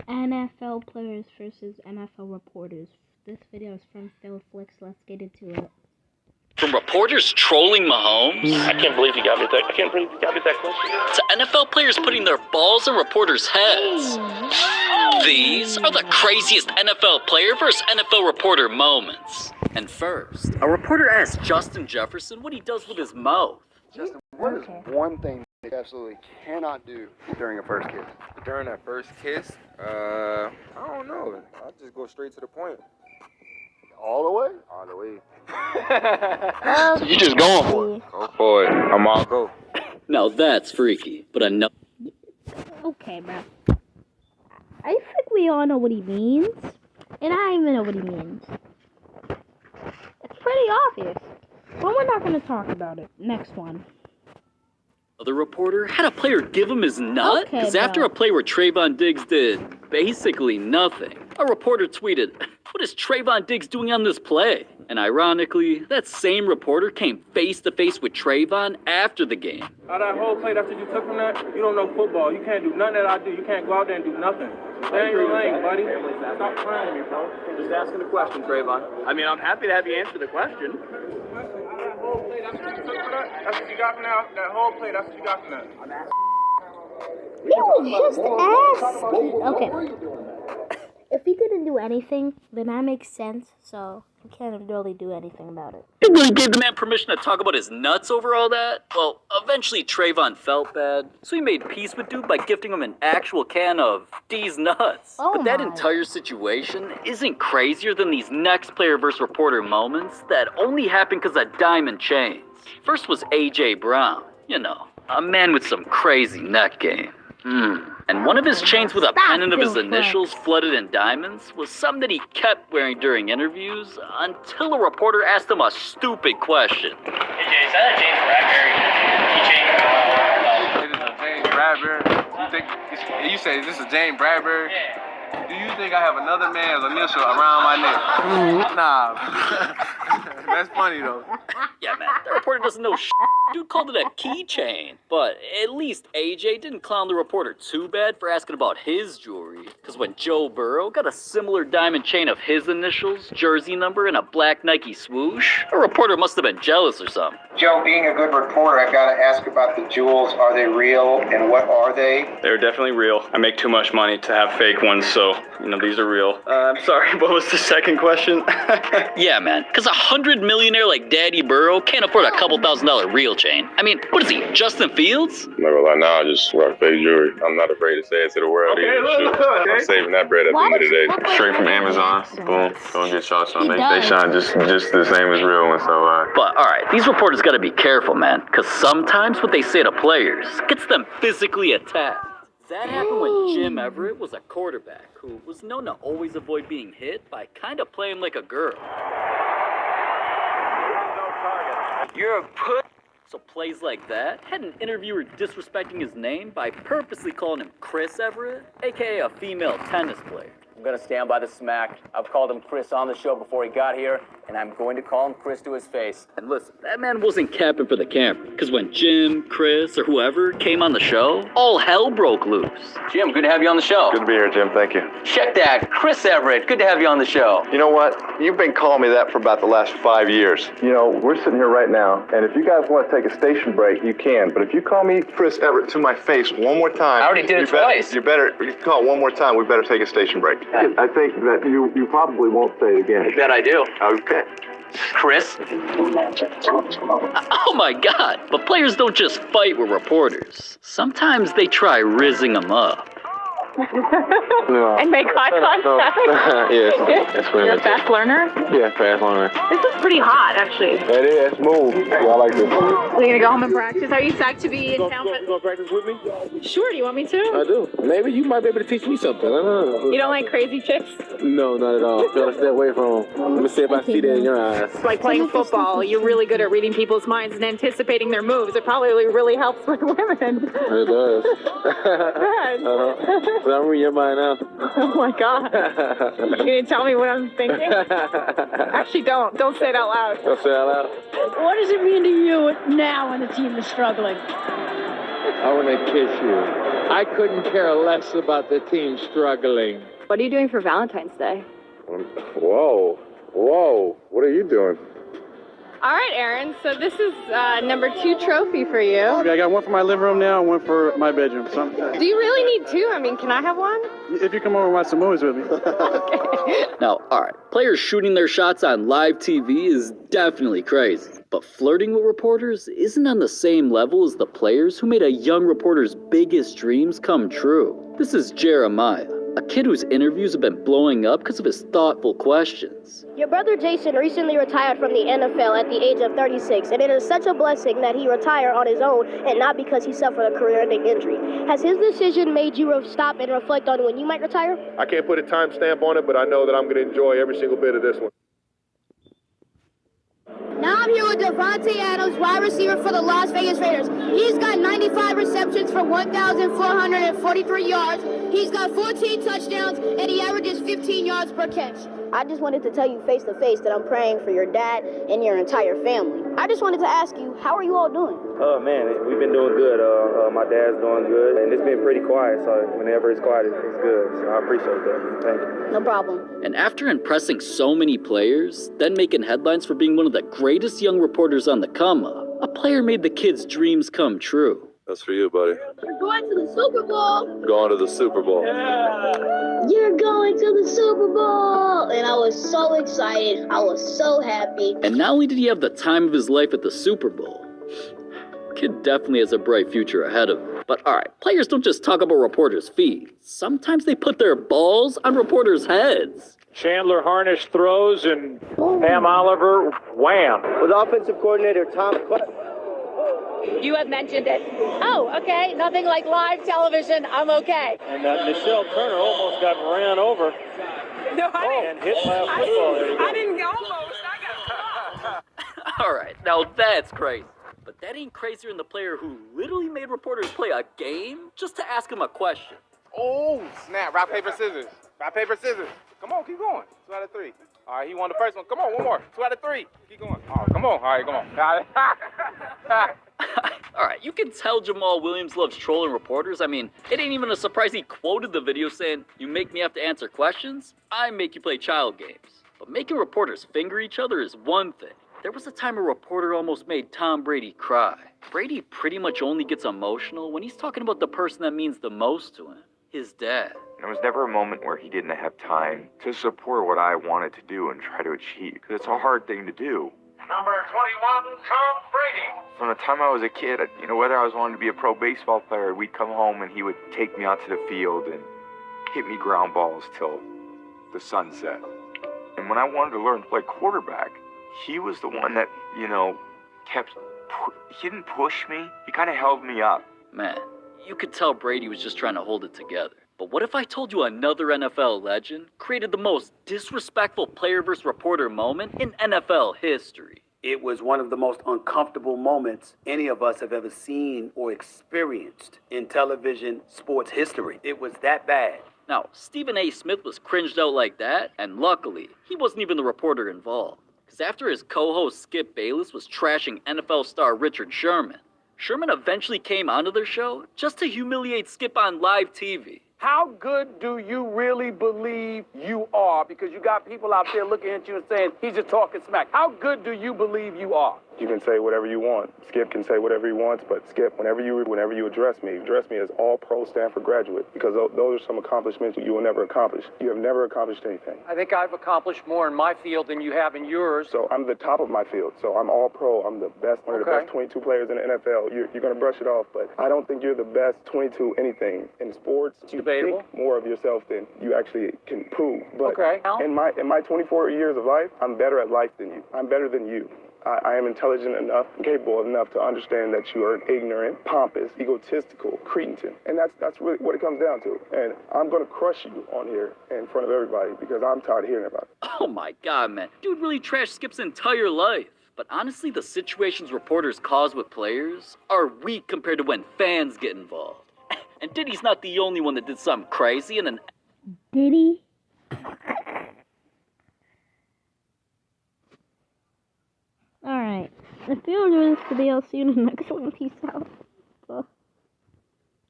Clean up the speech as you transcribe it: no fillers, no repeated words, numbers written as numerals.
NFL players versus NFL reporters. This video is from Phil Flicks. Let's get into it. From reporters trolling Mahomes? I can't believe you got me that question. To NFL players putting their balls in reporters' heads. These are the craziest NFL player versus NFL reporter moments. And first, a reporter asked Justin Jefferson what he does with his mouth. Justin, what is one thing you absolutely cannot do during a first kiss? During that first kiss, I don't know. I'll just go straight to the point. All the way? All the way. So you just going for it? Go for it. I'm all go. Now that's freaky, but I know. Okay, bro. I think we all know what he means, and I don't even know what he means. It's pretty obvious, but we're not going to talk about it. Next one. The reporter had a player give him his nut? Okay, Because after bro. a play where Trayvon Diggs did basically nothing, a reporter tweeted, "What is Trayvon Diggs doing on this play?" And ironically, that same reporter came face to face with Trayvon after the game. Out that whole play after you took from that, you don't know football. You can't do nothing that I do. You can't go out there and do nothing. Stay in your lane, buddy. Stop playing with me, bro. Just asking a question, Trayvon. I mean, I'm happy to have you answer the question. That whole play, that's what you took from that? That's what you got from that? That whole play, that's what you got from that? He was just asked. Okay. If he didn't do anything, then that makes sense, so he can't really do anything about it. He really gave the man permission to talk about his nuts over all that? Well, eventually Trayvon felt bad, so he made peace with dude by gifting him an actual can of D's nuts. Oh But that my. entire situation isn't crazier than these next player versus reporter moments that only happen because of diamond chains. First was A.J. Brown, you know, a man with some crazy neck game. And one of his chains with a pennant of his initials flooded in diamonds was something that he kept wearing during interviews until a reporter asked him a stupid question. Hey, Jay, is that a James Bradbury keychain? It is a James Bradbury. You say this is James Bradbury? Yeah. Do you think I have another man's initial around my neck? Nah. That's funny though. Yeah, man, the reporter doesn't know shit. Dude called it a keychain. But at least AJ didn't clown the reporter too bad for asking about his jewelry. Because when Joe Burrow got a similar diamond chain of his initials, jersey number, and a black Nike swoosh, a reporter must have been jealous or something. Joe, being a good reporter, I've got to ask about the jewels. Are they real, and what are they? They're definitely real. I make too much money to have fake ones, so, these are real. I'm sorry, what was the second question? Yeah, man, because $100 millionaire like Daddy Burrow can't afford a couple $1,000 real chain. I mean, what is he, Justin Fields? Never lie, now I just rock fake jewelry. I'm not afraid to say it to the world either. Shoot. I'm saving that bread at the end of the day. Straight from Amazon. Boom. Don't get shots on. They shine just the same as real ones. So, But, alright, these reporters gotta be careful, man, because sometimes what they say to players gets them physically attacked. That happened when Jim Everett was a quarterback who was known to always avoid being hit by kind of playing like a girl. You're a put. So plays like that had an interviewer disrespecting his name by purposely calling him Chris Everett, aka a female tennis player. I'm going to stand by the smack. I've called him Chris on the show before he got here, and I'm going to call him Chris to his face. And listen, that man wasn't capping for the camera, because when Jim, Chris, or whoever came on the show, all hell broke loose. Jim, good to have you on the show. good to be here, Jim. Thank you. Check that. Chris Everett, good to have you on the show. You know what? You've been calling me that for about the last 5 years. We're sitting here right now, and if you guys want to take a station break, you can. But if you call me Chris Everett to my face one more time... I already did it twice. You call it one more time, we better take a station break. I think that you probably won't say it again. I bet I do. Okay. Chris? Oh my god, but players don't just fight with reporters. Sometimes they try rizzing them up. No. And make eye contact. Yes, that's what You're a fast learner? Yeah, fast learner. This is pretty hot, actually. It is smooth. Yeah, I like this. Are you gonna go home and practice? Are you psyched to be in town? You gonna practice with me? Sure, do you want me to? I do. Maybe you might be able to teach me something. I don't know. You don't like crazy chicks? No, not at all. Gotta stay away from them. Let me see if I see that in your eyes. It's like playing football. You're really good at reading people's minds and anticipating their moves. It probably really helps with women. It does. Good. So I'm reading your mind now. Oh my god. You gonna tell me what I'm thinking? Actually, don't. Don't say it out loud. Don't say it out loud. What does it mean to you now when the team is struggling? I want to kiss you. I couldn't care less about the team struggling. What are you doing for Valentine's Day? Whoa. What are you doing? All right, Aaron. So this is number 2 trophy for you. I got one for my living room now and one for my bedroom. So, Do you really need 2? I mean, can I have one? if you come over and watch some movies with me. Okay. Now, alright, players shooting their shots on live TV is definitely crazy. But flirting with reporters isn't on the same level as the players who made a young reporter's biggest dreams come true. This is Jeremiah, a kid whose interviews have been blowing up because of his thoughtful questions. Your brother Jason recently retired from the NFL at the age of 36, and it is such a blessing that he retired on his own and not because he suffered a career-ending injury. Has his decision made you stop and reflect on when you might retire? I can't put a timestamp on it, but I know that I'm going to enjoy every single bit of this one. Now I'm here with Devontae Adams, wide receiver for the Las Vegas Raiders. He's got 95 receptions for 1,443 yards. He's got 14 touchdowns, and he averages 15 yards per catch. I just wanted to tell you face to face that I'm praying for your dad and your entire family. I just wanted to ask you, how are you all doing? Oh man, we've been doing good. My dad's doing good, and it's been pretty quiet, so whenever it's quiet, it's good. So I appreciate that. Thank you. No problem. And after impressing so many players, then making headlines for being one of the greatest young reporters on the come up, a player made the kid's dreams come true. That's for you, buddy. You're going to the Super Bowl. Going to the Super Bowl. You're going to the Super Bowl. And I was so excited. I was so happy. And not only did he have the time of his life at the Super Bowl, kid definitely has a bright future ahead of him. But alright, players don't just talk about reporters' feet. Sometimes they put their balls on reporters' heads. Chandler Harnish throws and Pam Oliver, wham. With offensive coordinator Tom You have mentioned it. Oh, okay. Nothing like live television. I'm okay. And Michelle Turner almost got ran over. No, And hit live football. There you go. I didn't almost. I got Alright, now that's crazy. But that ain't crazier than the player who literally made reporters play a game just to ask him a question. Oh, snap. Rock, paper, scissors. Rock, paper, scissors. Come on, keep going. 2 out of 3. All right, he won the first one. Come on, one more. 2 out of 3. Keep going. Oh, come on. All right, come on. Alright, you can tell Jamal Williams loves trolling reporters. I mean, it ain't even a surprise he quoted the video saying, "You make me have to answer questions, I make you play child games." But making reporters finger each other is one thing. There was a time a reporter almost made Tom Brady cry. Brady pretty much only gets emotional when he's talking about the person that means the most to him, his dad. There was never a moment where he didn't have time to support what I wanted to do and try to achieve, because it's a hard thing to do. Number 21, Tom Brady. From the time I was a kid, whether I was wanting to be a pro baseball player, we'd come home and he would take me out to the field and hit me ground balls till the sun set. And when I wanted to learn to play quarterback, he was the one that, he didn't push me, he kind of held me up. Man, you could tell Brady was just trying to hold it together. But what if I told you another NFL legend created the most disrespectful player versus reporter moment in NFL history? It was one of the most uncomfortable moments any of us have ever seen or experienced in television sports history. It was that bad. Now, Stephen A. Smith was cringed out like that, and luckily, he wasn't even the reporter involved. Because after his co-host Skip Bayless was trashing NFL star Richard Sherman, Sherman eventually came onto their show just to humiliate Skip on live TV. How good do you really believe you are? Because you got people out there looking at you and saying, he's just talking smack. How good do you believe you are? You can say whatever you want. Skip can say whatever he wants, but Skip, whenever you address me as all-pro Stanford graduate, because those are some accomplishments you will never accomplish. You have never accomplished anything. I think I've accomplished more in my field than you have in yours. So I'm the top of my field. So I'm all-pro. I'm the best, one of the best 22 players in the NFL. You're going to brush it off, but I don't think you're the best 22 anything. In sports, you think more of yourself than you actually can prove. But in my 24 years of life, I'm better at life than you. I'm better than you. I am intelligent enough, capable enough to understand that you are ignorant, pompous, egotistical, cretin. And that's really what it comes down to. And I'm going to crush you on here in front of everybody because I'm tired of hearing about it. Oh my God, man. Dude really trashed Skip's entire life. But honestly, the situations reporters cause with players are weak compared to when fans get involved. And Diddy's not the only one that did something crazy and Diddy? Alright. If you enjoyed this video, see you in the next one. Peace out.